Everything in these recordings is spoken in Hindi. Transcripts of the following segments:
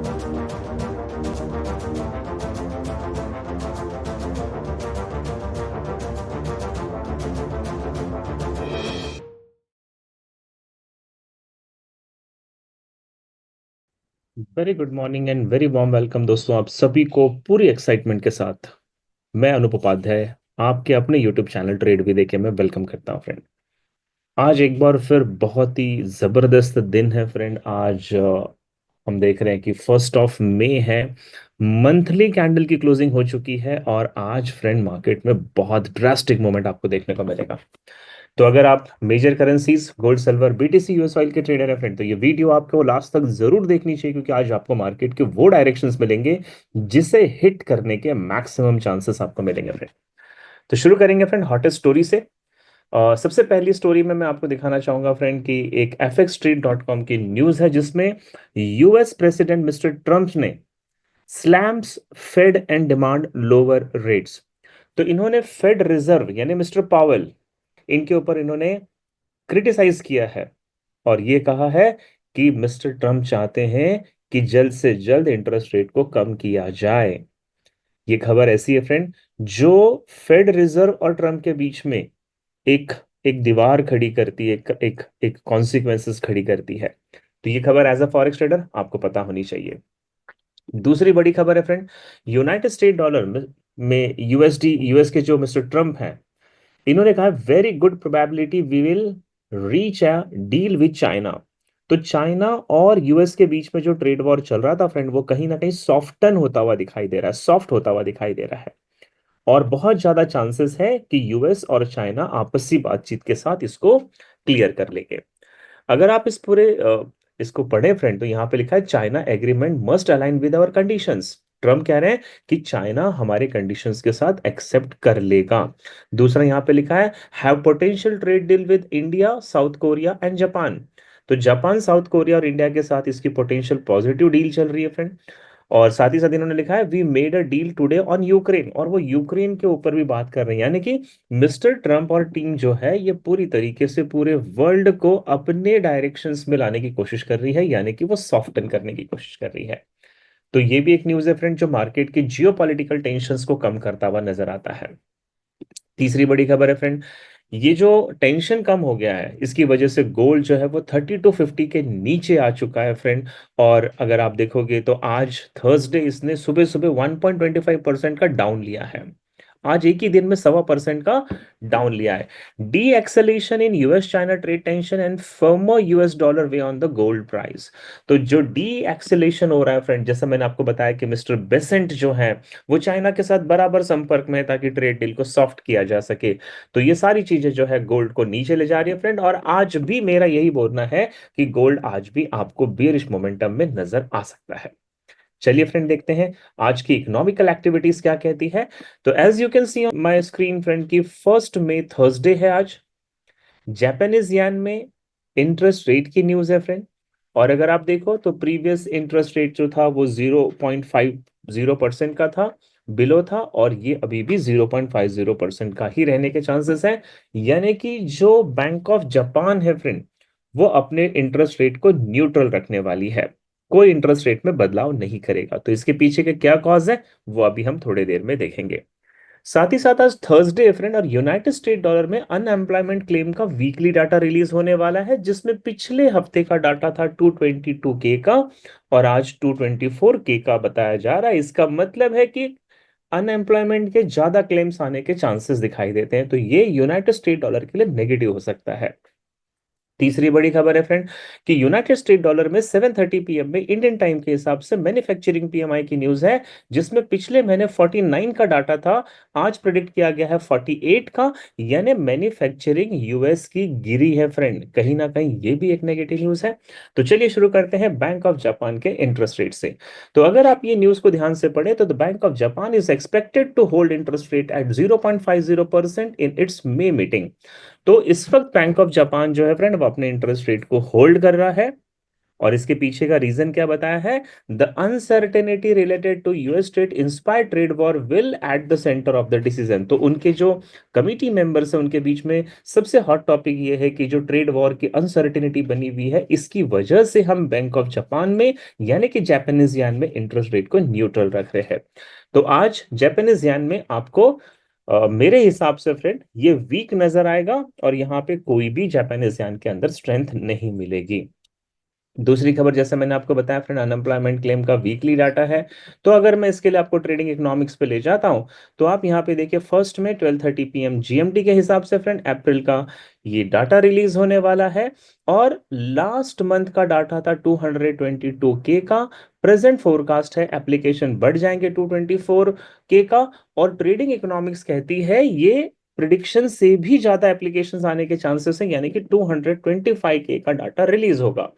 Very good morning and very warm welcome दोस्तों, आप सभी को पूरी एक्साइटमेंट के साथ मैं अनुप उपाध्याय आपके अपने यूट्यूब चैनल ट्रेड भी देखे मैं वेलकम करता हूं फ्रेंड। आज एक बार फिर बहुत ही जबरदस्त दिन है फ्रेंड। आज हम देख रहे हैं कि 1 मई है। मंथली कैंडल की क्लोजिंग हो चुकी है और आज फ्रेंड मार्केट में बहुत ड्रास्टिक मोमेंट आपको देखने को मिलेगा। तो अगर आप major currencies gold silver BTC US oil के ट्रेडर है फ्रेंड, तो ये वीडियो आपको लास्ट तक जरूर देखनी चाहिए, क्योंकि आज आपको मार्केट के वो डायरेक्शंस मिलेंगे जिसे हिट करने के मैक्सिमम चांसेस आपको मिलेंगे फ्रेंड। तो शुरू करेंगे फ्रेंड हॉटेस्ट स्टोरी से। सबसे पहली स्टोरी में मैं आपको दिखाना चाहूंगा फ्रेंड कि एक fxstreet.com की न्यूज है जिसमें यूएस प्रेसिडेंट मिस्टर ट्रम्प ने slams Fed and demand lower rates. तो इन्होंने फेड रिजर्व यानी मिस्टर पावेल, इनके ऊपर इन्होंने क्रिटिसाइज किया है और ये कहा है कि मिस्टर ट्रम्प चाहते हैं कि जल्द से जल्द इंटरेस्ट रेट को कम किया जाए। ये खबर ऐसी है फ्रेंड जो फेड रिजर्व और ट्रम्प के बीच में एक एक दीवार खड़ी करती है, एक एक एक कॉन्सिक्वेंसेस खड़ी करती है। तो ये खबर एज अ फॉरेक्स ट्रेडर आपको पता होनी चाहिए। दूसरी बड़ी खबर है फ्रेंड, यूनाइटेड स्टेट डॉलर में यूएसडी यूएस के जो मिस्टर ट्रम्प हैं, इन्होंने कहा very good probability we will reach a deal with China. तो चाइना और यूएस के बीच में जो ट्रेड वॉर चल रहा था फ्रेंड, वो कहीं ना कहीं सॉफ्टन होता हुआ दिखाई दे रहा है, सॉफ्ट होता हुआ दिखाई दे रहा है। और बहुत ज्यादा चांसेस है कि यूएस और चाइना आपसी बातचीत के साथ इसको क्लियर कर लेंगे। अगर आप इस पूरे इसको पढ़े फ्रेंड, तो यहाँ पे लिखा है China agreement must align with our conditions. Trump कह रहे हैं कि चाइना हमारे कंडीशंस के साथ एक्सेप्ट कर लेगा। दूसरा यहाँ पे लिखा है have potential trade deal with India south Korea and Japan. तो जापान साउथ कोरिया और इंडिया के साथ इसकी पोटेंशियल पॉजिटिव डील चल रही है फ्रेंड। और साथ ही साथ इन्होंने लिखा है we made a deal today on Ukraine, और वो यूक्रेन के ऊपर भी बात कर रहे हैं। यानी कि मिस्टर ट्रम्प और टीम जो है ये पूरी तरीके से पूरे वर्ल्ड को अपने डायरेक्शंस में लाने की कोशिश कर रही है, यानी कि वो सॉफ्टन करने की कोशिश कर रही है। तो ये भी एक न्यूज़ है फ्रेंड जो मार्केट की जियोपॉलिटिकल टेंशंस को कम करता हुआ नजर आता है। तीसरी बड़ी खबर है फ्रेंड, ये जो टेंशन कम हो गया है इसकी वजह से गोल्ड जो है वो 3250 के नीचे आ चुका है फ्रेंड। और अगर आप देखोगे तो आज थर्सडे इसने सुबह सुबह 1.25% का डाउन लिया है। आज एक ही दिन में 1.25% का डाउन लिया है। De-escalation in US China trade tension and firmer US dollar weigh on the gold price. तो जो डी एक्सेलेशन हो रहा है फ्रेंड, जैसा मैंने आपको बताया कि मिस्टर बेसेंट जो है वो चाइना के साथ बराबर संपर्क में है ताकि ट्रेड डील को सॉफ्ट किया जा सके। तो ये सारी चीजें जो है गोल्ड को नीचे ले जा रही है फ्रेंड, और आज भी मेरा यही बोलना है कि गोल्ड आज भी आपको बेरिश मोमेंटम में नजर आ सकता है। चलिए फ्रेंड देखते हैं आज की इकोनॉमिकल एक्टिविटीज क्या कहती है। तो as you can see on my screen friend की 1 मई थर्सडे है आज। जापानीज यान में इंटरेस्ट रेट की न्यूज है फ्रेंड। और अगर आप देखो तो प्रीवियस इंटरेस्ट रेट जो था वो 0.50% का था, बिलो था, और ये अभी भी 0.50% का ही रहने के चांसेस हैं। यानी कि जो बैंक ऑफ जापान है फ्रेंड, वो अपने इंटरेस्ट रेट को न्यूट्रल रखने वाली है, कोई इंटरेस्ट रेट में बदलाव नहीं करेगा। तो इसके पीछे के क्या कॉज है वो अभी हम थोड़ी देर में देखेंगे। साथ ही साथ आज थर्सडे फ्रेंड, और यूनाइटेड स्टेट डॉलर में अनएम्प्लॉयमेंट क्लेम का वीकली डाटा रिलीज होने वाला है, जिसमें पिछले हफ्ते का डाटा था 222 के का और आज 224 के का बताया जा रहा है। इसका मतलब है कि अनएम्प्लॉयमेंट के ज्यादा क्लेम्स आने के चांसेस दिखाई देते हैं, तो ये यूनाइटेड स्टेट डॉलर के लिए नेगेटिव हो सकता है। तीसरी बड़ी खबर है फ्रेंड कि यूनाइटेड स्टेट डॉलर में 7:30 पीएम में इंडियन टाइम के हिसाब से मैन्युफैक्चरिंग पीएमआई की न्यूज है, जिसमें पिछले महीने 49 का डाटा था, आज प्रिडिक्ट किया गया है 48 का। यानी मैन्युफैक्चरिंग यूएस की गिरी है फ्रेंड, कहीं ना कहीं ये भी एक नेगेटिव न्यूज है। तो चलिए शुरू करते हैं बैंक ऑफ जापान के इंटरेस्ट रेट से। तो अगर आप ये न्यूज को ध्यान से पढ़े तो the bank of Japan is expected to hold interest rate at 0.50% in its May meeting. तो इस वक्त बैंक ऑफ जापान जो है फ्रेंड वो अपने इंटरेस्ट रेट को होल्ड कर रहा है और इसके पीछे का रीजन क्या बताया है? The uncertainty related to US trade inspire trade war will at the centre of the decision. तो उनके जो कमिटी मेंबर्स है उनके बीच में सबसे हॉट टॉपिक ये है कि जो ट्रेड वॉर की अनसर्टेनिटी बनी हुई है, इसकी वजह से हम बैंक ऑफ जापान में यानी कि जापानीज यान में इंटरेस्ट रेट को न्यूट्रल रख रहे हैं। तो आज जापानीज यान में आपको मेरे हिसाब से फ्रेंड ये वीक नजर आएगा और यहाँ पे कोई भी जापानीज यान के अंदर स्ट्रेंथ नहीं मिलेगी। दूसरी खबर, जैसे मैंने आपको बताया फ्रेंड, अनएम्प्लॉयमेंट क्लेम का वीकली डाटा है। तो अगर मैं इसके लिए आपको ट्रेडिंग इकोनॉमिक्स पे ले जाता हूं, तो आप यहाँ पे देखिए फर्स्ट में 12:30 PM जीएमटी के हिसाब से फ्रेंड अप्रैल का ये डाटा रिलीज होने वाला है। और लास्ट मंथ का डाटा था 222K का। प्रेजेंट फोरकास्ट है एप्लीकेशन बढ़ जाएंगे 224K का। और ट्रेडिंग इकोनॉमिक्स कहती है ये प्रिडिक्शन से भी ज्यादा एप्लीकेशंस आने के चांसेस हैं, यानी कि 225K का डाटा रिलीज होगा।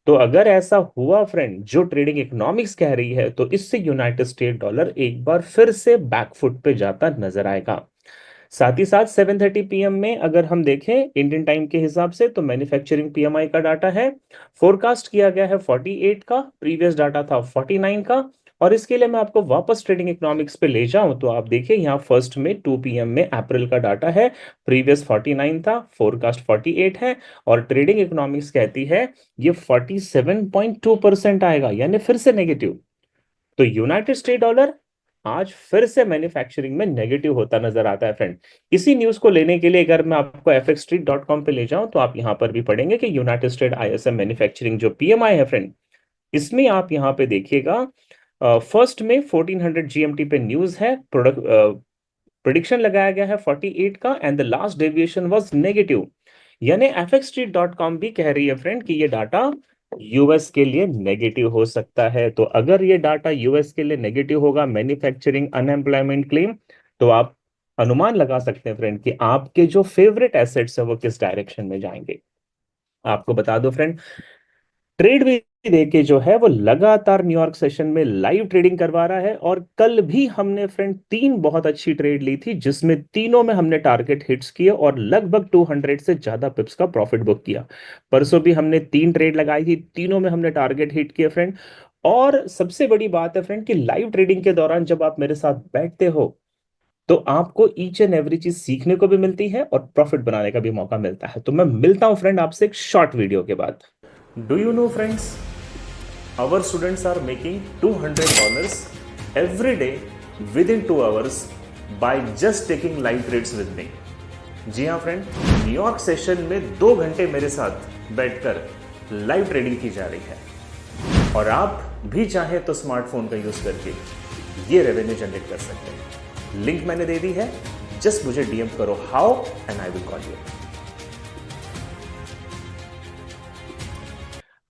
तो अगर ऐसा हुआ फ्रेंड जो ट्रेडिंग इकोनॉमिक्स कह रही है, तो इससे यूनाइटेड स्टेट डॉलर एक बार फिर से बैकफुट पे जाता नजर आएगा। साथ ही साथ 7:30 PM में अगर हम देखें इंडियन टाइम के हिसाब से, तो मैन्युफैक्चरिंग पीएमआई का डाटा है। फोरकास्ट किया गया है 48 का, प्रीवियस डाटा था 49 का। और इसके लिए मैं आपको वापस ट्रेडिंग इकोनॉमिक्स पे ले जाऊं, तो आप देखिए यहाँ फर्स्ट में 2 PM में अप्रैल का डाटा है। प्रीवियस 49 था, फोरकास्ट 48 है। और ट्रेडिंग इकोनॉमिक्स कहती है ये 47.2% आएगा, यानी फिर से नेगेटिव। तो यूनाइटेड स्टेट डॉलर आज फिर से मैन्युफैक्चरिंग में नेगेटिव होता नजर आता है फ्रेंड। इसी न्यूज को लेने के लिए अगर मैं आपको fxstreet.com पे ले जाऊं, तो आप यहां पर भी पढ़ेंगे कि यूनाइटेड स्टेट आईएसएम मैन्युफैक्चरिंग जो पीएमआई है फ्रेंड, इसमें आप यहां पे देखिएगा फर्स्ट में 1400 जीएमटी पे न्यूज है, प्रोडक्ट प्रिडिक्शन लगाया गया है 48 का, and the last deviation was negative. यानी fxstreet.com भी कह रही है फ्रेंड कि ये डाटा यूएस के लिए नेगेटिव हो सकता है। तो अगर ये डाटा यूएस के लिए नेगेटिव होगा, मैन्युफैक्चरिंग अनएम्प्लॉयमेंट क्लेम, तो आप अनुमान लगा सकते हैं फ्रेंड कि आपके जो फेवरेट एसेट्स है वो किस डायरेक्शन में जाएंगे। आपको बता दो फ्रेंड, ट्रेड भी देके जो है वो लगातार न्यूयॉर्क सेशन में लाइव ट्रेडिंग करवा रहा है। और कल भी हमने फ्रेंड तीन बहुत अच्छी ट्रेड ली थी, जिसमें तीनों में हमने टारगेट हिट्स किए और लगभग 200 से ज्यादा पिप्स का प्रॉफिट बुक किया। परसों भी हमने तीन ट्रेड लगाई थी, तीनों में हमने टारगेट हिट किए फ्रेंड। और सबसे बड़ी बात है फ्रेंड कि लाइव ट्रेडिंग के दौरान जब आप मेरे साथ बैठते हो, तो आपको ईच एंड एवरी चीज सीखने को भी मिलती है और प्रॉफिट बनाने का भी मौका मिलता है। तो मैं मिलता हूं फ्रेंड आपसे एक शॉर्ट वीडियो के बाद। Do you know friends, our students are making $200 every day within 2 hours by just taking live trades with me। जी हाँ फ्रेंड, न्यूयॉर्क सेशन में 2 घंटे मेरे साथ बैठकर लाइव ट्रेडिंग की जा रही है। और आप भी चाहें तो स्मार्टफोन का यूज करके ये रेवेन्यू जनरेट कर सकते हैं। लिंक मैंने दे दी है, जस्ट मुझे डीएम करो how and I will call you.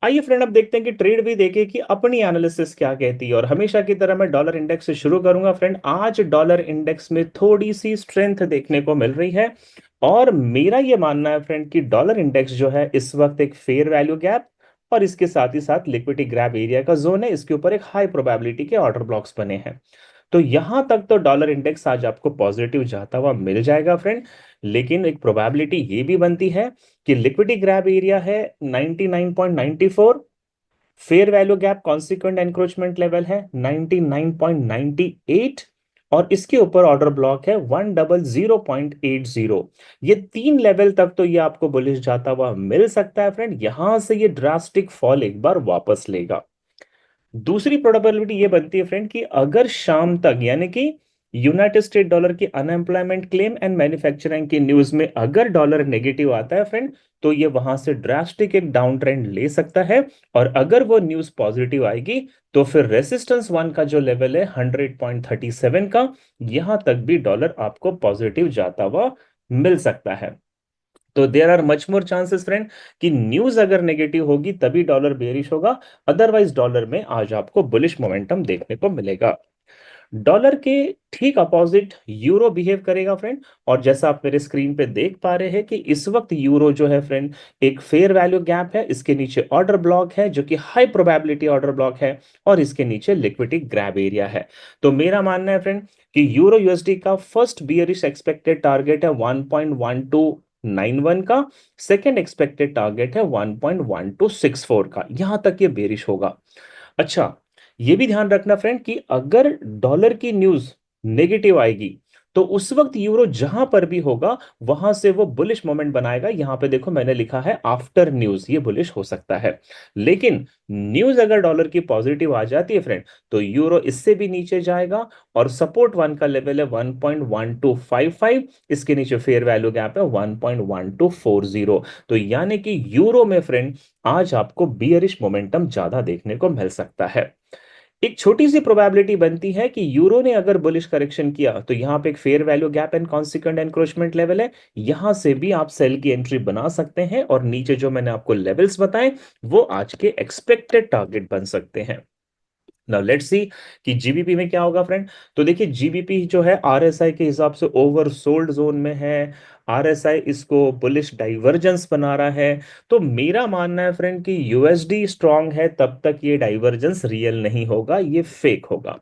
आइए फ्रेंड, अब देखते हैं कि ट्रेड भी देखे कि अपनी एनालिसिस क्या कहती है। और हमेशा की तरह मैं डॉलर इंडेक्स से शुरू करूंगा फ्रेंड। आज डॉलर इंडेक्स में थोड़ी सी स्ट्रेंथ देखने को मिल रही है। और मेरा ये मानना है फ्रेंड कि डॉलर इंडेक्स जो है इस वक्त एक फेयर वैल्यू गैप और इसके साथ ही साथ लिक्विडिटी ग्रैब एरिया का जोन है। इसके ऊपर एक हाई प्रोबेबिलिटी के ऑर्डर ब्लॉक्स बने हैं। तो यहां तक तो डॉलर इंडेक्स आज आपको पॉजिटिव जाता हुआ मिल जाएगा फ्रेंड। लेकिन एक प्रोबेबिलिटी ये भी बनती है कि लिक्विडिटी ग्रैब एरिया है 99.94, fair value gap consequent encroachment level है 99.98, और इसके ऊपर ऑर्डर ब्लॉक है 100.80। ये तीन लेवल तक तो ये आपको बुलिश जाता हुआ मिल सकता है फ्रेंड। यहां से ये ड्रास्टिक फॉल एक बार वापस लेगा। दूसरी प्रोबेबिलिटी ये बनती है फ्रेंड कि अगर शाम तक यानी कि यूनाइटेड स्टेट डॉलर की अनएम्प्लॉयमेंट क्लेम एंड मैन्युफैक्चरिंग की न्यूज में अगर डॉलर नेगेटिव आता है फ्रेंड, तो ये वहां से ड्रास्टिक एक डाउन ट्रेंड ले सकता है। और अगर वो न्यूज पॉजिटिव आएगी, तो फिर रेसिस्टेंस वन का जो लेवल है 100.37 का, यहां तक भी डॉलर आपको पॉजिटिव जाता हुआ मिल सकता है। तो there are much more chances friend कि न्यूज अगर नेगेटिव होगी तभी डॉलर बेरिश होगा, अदरवाइज डॉलर में आज आपको बुलिश मोमेंटम देखने को मिलेगा। डॉलर के ठीक अपोजिट यूरो बिहेव करेगा फ्रेंड। और जैसा आप मेरे स्क्रीन पे देख पा रहे हैं कि इस वक्त यूरो जो है फ्रेंड एक फेयर वैल्यू गैप है, इसके नीचे ऑर्डर ब्लॉक है जो कि हाई प्रोबेबिलिटी ऑर्डर ब्लॉक है, और इसके नीचे लिक्विडिटी ग्रैब एरिया है। तो मेरा मानना है फ्रेंड कि यूरो यूएसडी का फर्स्ट बियरिश एक्सपेक्टेड टारगेट है 1.12 1.91 का, सेकेंड एक्सपेक्टेड टारगेट है 1.1264 का, यहां तक ये बेरिश होगा। अच्छा, ये भी ध्यान रखना फ्रेंड कि अगर डॉलर की न्यूज नेगेटिव आएगी तो उस वक्त यूरो जहां पर भी होगा वहां से वो बुलिश मोमेंट बनाएगा। यहां पे देखो मैंने लिखा है आफ्टर न्यूज ये बुलिश हो सकता है। लेकिन न्यूज अगर डॉलर की पॉजिटिव आ जाती है फ्रेंड तो यूरो इससे भी नीचे जाएगा और सपोर्ट वन का लेवल है 1.1255, इसके नीचे फेयर वैल्यू गैप है 1.1240। तो यानी कि यूरो में फ्रेंड आज आपको बियरिश मोमेंटम ज्यादा देखने को मिल सकता है। एक छोटी सी प्रोबेबिलिटी बनती है कि यूरो ने अगर बुलिश करेक्शन किया तो यहां पे एक fair value gap and consequent encroachment level है, यहां से भी आप सेल की एंट्री बना सकते हैं और नीचे जो मैंने आपको लेवल्स बताए वो आज के एक्सपेक्टेड टारगेट बन सकते हैं। नाउ लेट्स सी कि जीबीपी में क्या होगा फ्रेंड। तो देखिए जीबीपी जो है आरएसआई के हिसाब से ओवरसोल्ड जोन में है, आरएसआई इसको बुलिश डाइवर्जेंस बना रहा है। तो मेरा मानना है फ्रेंड कि यूएसडी स्ट्रांग है तब तक ये डाइवर्जेंस रियल नहीं होगा, ये फेक होगा।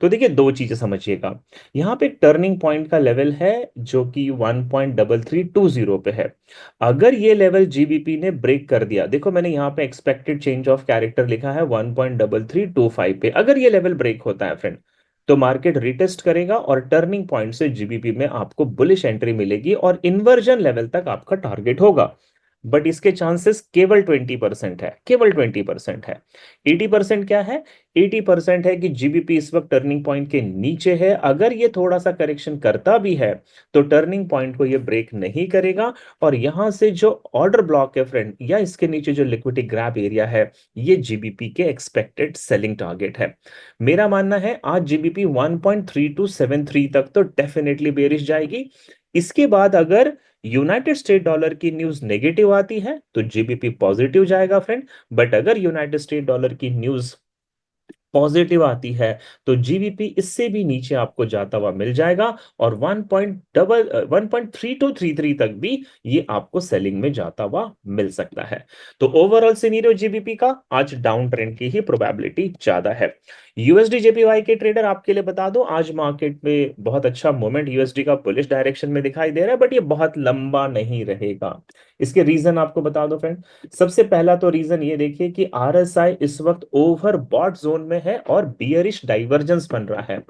तो देखिए दो चीजें समझिएगा, यहाँ पे टर्निंग पॉइंट का लेवल है जो कि 1.3320 पे है। अगर ये लेवल जीबीपी ने ब्रेक कर दिया, देखो मैंने यहाँ पे एक्सपेक्टेड चेंज ऑफ कैरेक्टर लिखा है 1.3325 पे, अगर ये लेवल ब्रेक होता है फ्रेंड तो मार्केट रिटेस्ट करेगा और टर्निंग पॉइंट से जीबीपी में आपको बुलिश एंट्री मिलेगी और इन्वर्जन लेवल तक आपका टारगेट होगा। बट इसके चांसेस केवल 20% है, केवल 20% है। 80% क्या है? 80% है कि जीबीपी इस वक्त टर्निंग पॉइंट के नीचे है, अगर ये थोड़ा सा करेक्शन करता भी है तो टर्निंग पॉइंट को ये ब्रेक नहीं करेगा और यहां से जो ऑर्डर ब्लॉक है फ्रेंड या इसके नीचे जो लिक्विडिटी ग्रैब एरिया है ये जीबीपी के एक्सपेक्टेड सेलिंग टारगेट है। मेरा मानना है आज जीबीपी 1.3273 तक तो डेफिनेटली बेरिश जाएगी। इसके बाद अगर यूनाइटेड स्टेट डॉलर की न्यूज नेगेटिव आती है तो जीबीपी पॉजिटिव जाएगा फ्रेंड। बट अगर यूनाइटेड स्टेट डॉलर की न्यूज पॉजिटिव आती है तो जीबीपी इससे भी नीचे आपको जाता हुआ मिल जाएगा और 1.3233 तक भी ये आपको सेलिंग में जाता हुआ मिल सकता है। तो ओवरऑल सिनेरियो जीबीपी का आज डाउन ट्रेंड की ही प्रोबेबिलिटी ज्यादा है। यूएसडी जेपीवाई के ट्रेडर आपके लिए बता दो, आज मार्केट में बहुत अच्छा मोमेंट यूएसडी का बुलिश डायरेक्शन में दिखाई दे रहा है, बट ये बहुत लंबा नहीं रहेगा। इसके रीजन आपको बता दो फ्रेंड। सबसे पहला तो रीजन ये देखिए कि आरएसआई इस वक्त ओवरबॉट जोन में है और बियरिश डाइवर्जेंस बन रहा है।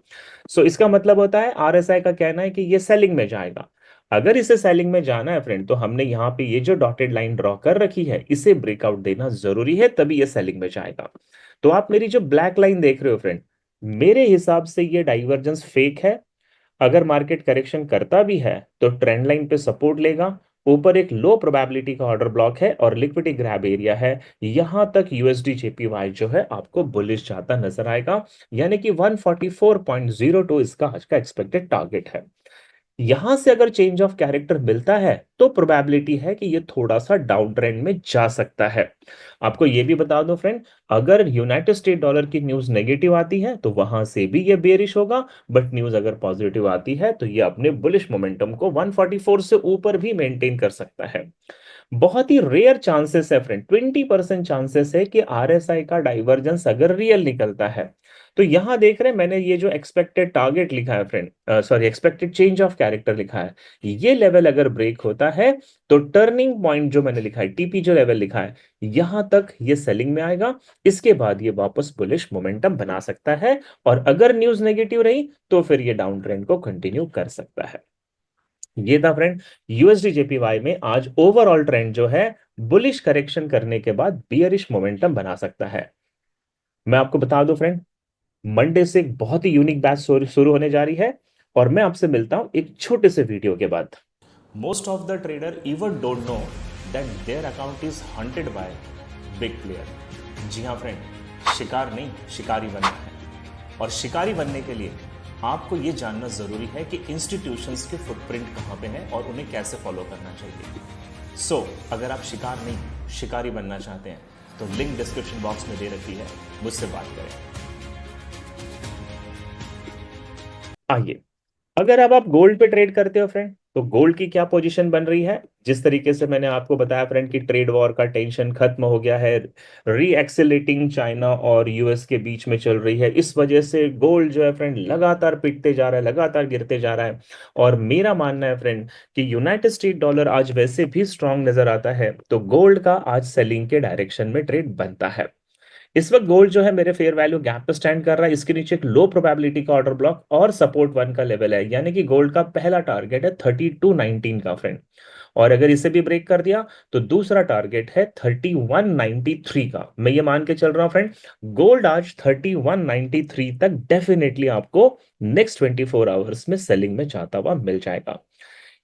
सो इसका मतलब होता है आरएसआई का कहना है कि ये सेलिंग में जाएगा। अगर इसे सेलिंग में जाना है फ्रेंड तो हमने यहाँ पे ये जो डॉटेड लाइन ड्रॉ कर रखी है इसे ब्रेकआउट देना जरूरी है, तभी ये सेलिंग में जाएगा। तो आप मेरी जो ब्लैक लाइन देख रहे हो फ्रेंड, मेरे हिसाब से ये डाइवर्जेंस फेक है। अगर मार्केट करेक्शन करता भी है तो ट्रेंड लाइन पे सपोर्ट लेगा, ऊपर एक लो प्रोबेबिलिटी का ऑर्डर ब्लॉक है और लिक्विडिटी ग्रैब एरिया है, यहां तक यूएसडी जेपीवाई जो है आपको बुलिश जाता नजर आएगा। यानी कि 144.02 इसका आज का एक्सपेक्टेड टारगेट है। यहां से अगर चेंज ऑफ कैरेक्टर मिलता है तो प्रोबेबिलिटी है कि ये थोड़ा सा डाउन ट्रेंड में जा सकता है। आपको ये भी बता दो फ्रेंड, अगर यूनाइटेड स्टेट डॉलर की न्यूज नेगेटिव आती है तो वहां से भी ये बेरिश होगा, बट न्यूज अगर पॉजिटिव आती है तो ये अपने बुलिश मोमेंटम को 144 से ऊपर भी मेंटेन कर सकता है। बहुत ही रेयर चांसेस है फ्रेंड, 20% चांसेस है कि आरएसआई का डाइवर्जेंस अगर रियल निकलता है। तो यहां देख रहे हैं मैंने ये जो एक्सपेक्टेड टारगेट लिखा है friend, sorry expected change of character लिखा है, ये लेवल अगर ब्रेक होता है तो टर्निंग पॉइंट जो मैंने लिखा है टीपी जो लेवल लिखा है यहां तक ये सेलिंग में आएगा। इसके बाद ये वापस बुलिश मोमेंटम बना सकता है और अगर न्यूज नेगेटिव रही तो फिर ये डाउन ट्रेंड को कंटिन्यू कर सकता है। ये था फ्रेंड यूएसडी जेपीवाई में आज ओवरऑल ट्रेंड जो है बुलिश करेक्शन करने के बाद बियरिश मोमेंटम बना सकता है। मैं आपको बता दूं फ्रेंड, मंडे से एक बहुत ही यूनिक बैच शुरू होने जा रही है और मैं आपसे मिलता हूं एक छोटे से वीडियो के बाद। Most of the trader even don't know that their account is hunted by big player. जी हाँ फ्रेंड, शिकार नहीं शिकारी बनना है और शिकारी बनने के लिए आपको ये जानना जरूरी है कि इंस्टीट्यूशंस के फुटप्रिंट कहाँ पे हैं और उन्हें कैसे फॉलो करना चाहिए। सो अगर आप शिकार नहीं शिकारी बनना चाहते हैं तो लिंक डिस्क्रिप्शन बॉक्स में दे रखी है, मुझसे बात करें। आइए, अगर अब आप गोल्ड पे ट्रेड करते हो फ्रेंड तो गोल्ड की क्या पोजीशन बन रही है? जिस तरीके से मैंने आपको बताया फ्रेंड कि ट्रेड वॉर का टेंशन खत्म हो गया है, री एक्सेलेटिंग चाइना और यूएस के बीच में चल रही है, इस वजह से गोल्ड जो है फ्रेंड लगातार पिटते जा रहा है, लगातार गिरते जा रहा है। और मेरा मानना है फ्रेंड कि यूनाइटेड स्टेट डॉलर आज वैसे भी स्ट्रांग नजर आता है, तो गोल्ड का आज सेलिंग के डायरेक्शन में ट्रेड बनता है। इस वक्त गोल्ड जो है मेरे फेयर वैल्यू गैप पे स्टैंड कर रहा है, इसके नीचे एक लो प्रोबेबिलिटी का ऑर्डर ब्लॉक और सपोर्ट वन का लेवल है, यानी कि गोल्ड का पहला टारगेट है 3219 का फ्रेंड। और अगर इसे भी ब्रेक कर दिया तो दूसरा टारगेट है 3193 का। मैं ये मान के चल रहा हूं फ्रेंड, गोल्ड आज 3193 तक डेफिनेटली आपको नेक्स्ट 24 आवर्स में सेलिंग में जाता हुआ मिल जाएगा।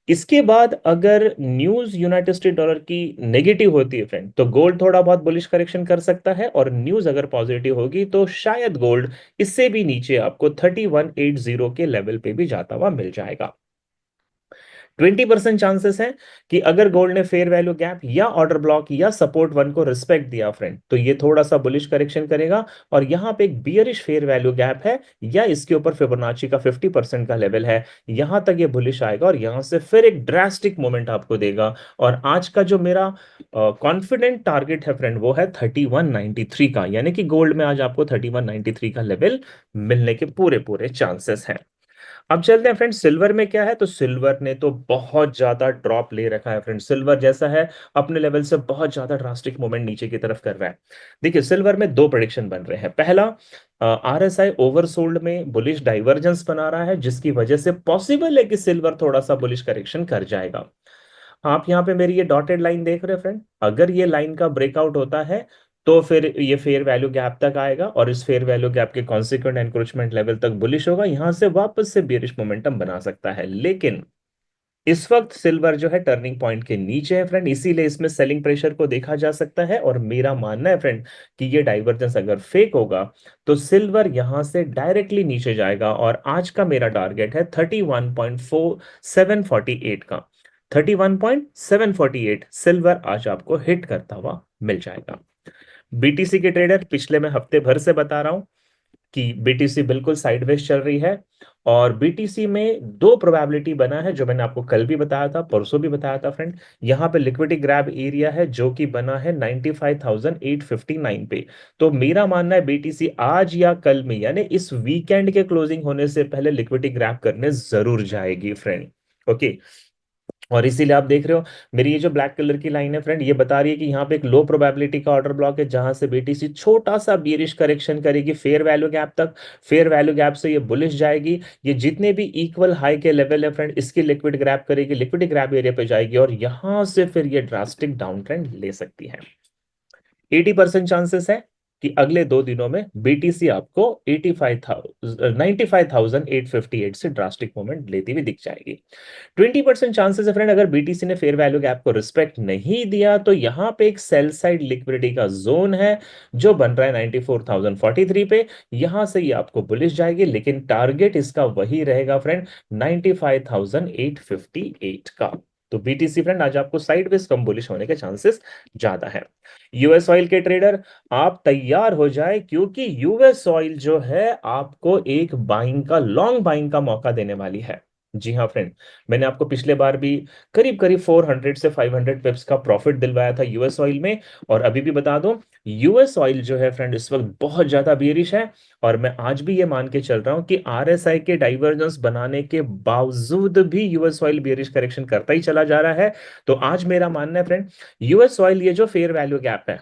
इसके बाद अगर न्यूज यूनाइटेड स्टेट डॉलर की नेगेटिव होती है फ्रेंड, तो गोल्ड थोड़ा बहुत बुलिश करेक्शन कर सकता है, और न्यूज अगर पॉजिटिव होगी तो शायद गोल्ड इससे भी नीचे आपको 3180 के लेवल पे भी जाता हुआ मिल जाएगा। 20% चांसेस हैं कि अगर गोल्ड ने फेयर वैल्यू गैप या ऑर्डर ब्लॉक या सपोर्ट वन को रिस्पेक्ट दिया फ्रेंड, तो ये थोड़ा सा बुलिश करेक्शन करेगा, और यहां पे एक बियरिश फेयर वैल्यू गैप है या इसके ऊपर फिबोनाची का 50% का लेवल है, यहां तक ये बुलिश आएगा और यहां से फिर एक ड्रास्टिक मूवमेंट आपको देगा। और आज का जो मेरा कॉन्फिडेंट टारगेट है फ्रेंड, वो है 3193 का, यानी कि गोल्ड में आज आपको 3193 का लेवल मिलने के पूरे पूरे चांसेस हैं। अब चलते हैं फ्रेंड, सिल्वर में क्या है? तो सिल्वर ने तो बहुत ज्यादा ड्रॉप ले रखा है फ्रेंड। सिल्वर जैसा है अपने लेवल से बहुत ज्यादा ड्रास्टिक मूवमेंट नीचे की तरफ कर रहा है। देखिए, सिल्वर में दो प्रेडिक्शन बन रहे हैं। पहला, आरएसआई ओवरसोल्ड में बुलिश डाइवर्जेंस बना रहा है, जिसकी वजह से पॉसिबल है कि सिल्वर थोड़ा सा बुलिश करेक्शन कर जाएगा। आप यहाँ पे मेरी ये डॉटेड लाइन देख रहे हैं फ्रेंड, अगर ये लाइन का ब्रेकआउट होता है तो फिर ये फेयर वैल्यू गैप तक आएगा, और इस फेयर वैल्यू गैप के कॉन्सिक्वेंट एनक्रोचमेंट लेवल तक बुलिश होगा, यहां से वापस से बेरिश मोमेंटम बना सकता है। लेकिन इस वक्त सिल्वर जो है टर्निंग पॉइंट के नीचे है फ्रेंड, इसीलिए इसमें सेलिंग प्रेशर को देखा जा सकता है। और मेरा मानना है फ्रेंड कि ये डाइवर्जेंस अगर फेक होगा तो सिल्वर यहां से डायरेक्टली नीचे जाएगा, और आज का मेरा टारगेट है 31.4748 का। 31.748 सिल्वर आज आपको हिट करता हुआ मिल जाएगा। बीटीसी के ट्रेडर, पिछले मैं हफ्ते भर से बता रहा हूं कि बीटीसी बिल्कुल साइडवेज चल रही है, और बीटीसी में दो प्रोबेबिलिटी बना है, जो मैंने आपको कल भी बताया था, परसों भी बताया था फ्रेंड। यहां पे लिक्विडिटी ग्रैब एरिया है जो कि बना है 95,859 पे। तो मेरा मानना है बीटीसी आज या कल में, यानी इस वीकेंड के क्लोजिंग होने से पहले लिक्विडिटी ग्रैब करने जरूर जाएगी फ्रेंड। ओके, और इसीलिए आप देख रहे हो मेरी ये जो ब्लैक कलर की लाइन है फ्रेंड, ये बता रही है कि यहाँ पे एक लो प्रोबेबिलिटी का ऑर्डर ब्लॉक है, जहां से बीटीसी छोटा सा बियरिश करेक्शन करेगी फेयर वैल्यू गैप तक। फेयर वैल्यू गैप से ये बुलिश जाएगी, ये जितने भी इक्वल हाई के लेवल है फ्रेंड, इसकी लिक्विड ग्रैप करेगी, लिक्विड ग्रैप एरिया पे जाएगी, और यहां से फिर ये ड्रास्टिक डाउन ट्रेंड ले सकती है। 80% चांसेस है कि अगले 2 दिनों में बीटीसी आपको 95,858 से ड्रास्टिक मूवमेंट लेती हुई दिख जाएगी। 20% चांसेस है फ्रेंड, अगर बीटीसी ने फेयर वैल्यू गैप को रिस्पेक्ट नहीं दिया तो यहां पे एक सेल साइड लिक्विडिटी का जोन है जो बन रहा है 94,043 पे, यहां से ये आपको बुलिश जाएगी, लेकिन टारगेट इसका वही रहेगा फ्रेंड, 95,858 का। तो बीटीसी फ्रेंड आज आपको साइडवेज कम बुलिश होने के चांसेस ज्यादा है। यूएस ऑयल के ट्रेडर, आप तैयार हो जाए, क्योंकि यूएस ऑयल जो है आपको एक बाइंग का, लॉन्ग बाइंग का मौका देने वाली है। जी हाँ फ्रेंड, मैंने आपको पिछले बार भी करीब करीब 400 से 500 पिप्स का प्रॉफिट दिलवाया था यूएस ऑयल में, और अभी भी बता दूं, यूएस ऑयल जो है फ्रेंड इस वक्त बहुत ज्यादा बेरिश है। और मैं आज भी ये मान के चल रहा हूं कि आरएसआई के डाइवर्जेंस बनाने के बावजूद भी यूएस ऑयल बेरिश करेक्शन करता ही चला जा रहा है। तो आज मेरा मानना है फ्रेंड, यूएस ऑयल ये जो फेयर वैल्यू गैप है,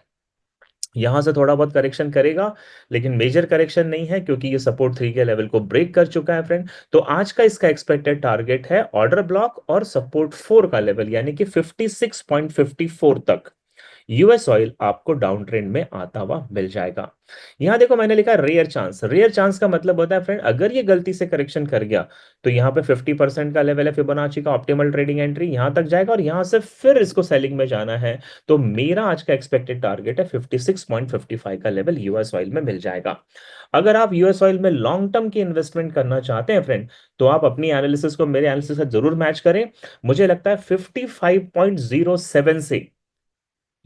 यहां से थोड़ा बहुत करेक्शन करेगा, लेकिन मेजर करेक्शन नहीं है, क्योंकि ये सपोर्ट 3 के लेवल को ब्रेक कर चुका है फ्रेंड। तो आज का इसका एक्सपेक्टेड टारगेट है ऑर्डर ब्लॉक और सपोर्ट 4 का लेवल, यानी कि 56.54 तक यूएस ऑयल आपको डाउन ट्रेंड में आता हुआ मिल जाएगा। यहां देखो मैंने लिखा रेयर चांस। रेयर चांस का मतलब होता है फ्रेंड, अगर ये गलती से करेक्शन कर गया तो यहां पे 50% का लेवल है फिबोनाची का, ऑप्टिमल ट्रेडिंग एंट्री यहां तक जाएगा, और यहां से फिर इसको सेलिंग में जाना है। तो मेरा आज का एक्सपेक्टेड टारगेट है 56.55 का लेवल यूएस ऑयल में मिल जाएगा। अगर आप यूएस ऑयल में लॉन्ग टर्म की इन्वेस्टमेंट करना चाहते हैं फ्रेंड, तो आप अपनी एनालिसिस को मेरे एनालिसिस से जरूर मैच करें। मुझे लगता है 55.07 से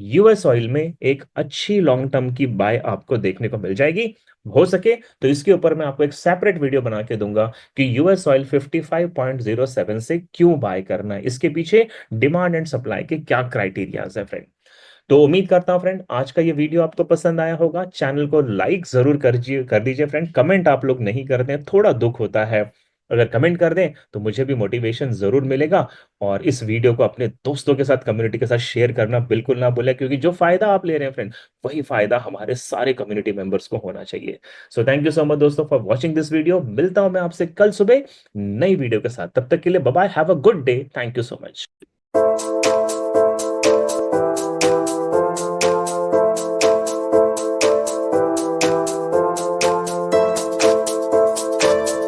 यूएस ऑयल में एक अच्छी लॉन्ग टर्म की बाय आपको देखने को मिल जाएगी। हो सके तो इसके ऊपर मैं आपको एक सेपरेट वीडियो बना के दूंगा कि यूएस ऑयल 55.07 से क्यों बाय करना है, इसके पीछे डिमांड एंड सप्लाई के क्या क्राइटेरियाज है फ्रेंड। तो उम्मीद करता हूं फ्रेंड आज का ये वीडियो आपको पसंद आया होगा। चैनल को लाइक जरूर कर दीजिए फ्रेंड। कमेंट आप लोग नहीं करते हैं, थोड़ा दुख होता है। अगर कमेंट कर दें तो मुझे भी मोटिवेशन जरूर मिलेगा। और इस वीडियो को अपने दोस्तों के साथ, कम्युनिटी के साथ शेयर करना बिल्कुल ना भूलें, क्योंकि जो फायदा आप ले रहे हैं फ्रेंड, वही फायदा हमारे सारे कम्युनिटी मेंबर्स को होना चाहिए। So thank you so much दोस्तों फॉर वॉचिंग दिस वीडियो। मिलता हूं मैं आपसे कल सुबह नई वीडियो के साथ। तब तक के लिए bye bye, have a good day, thank you so much.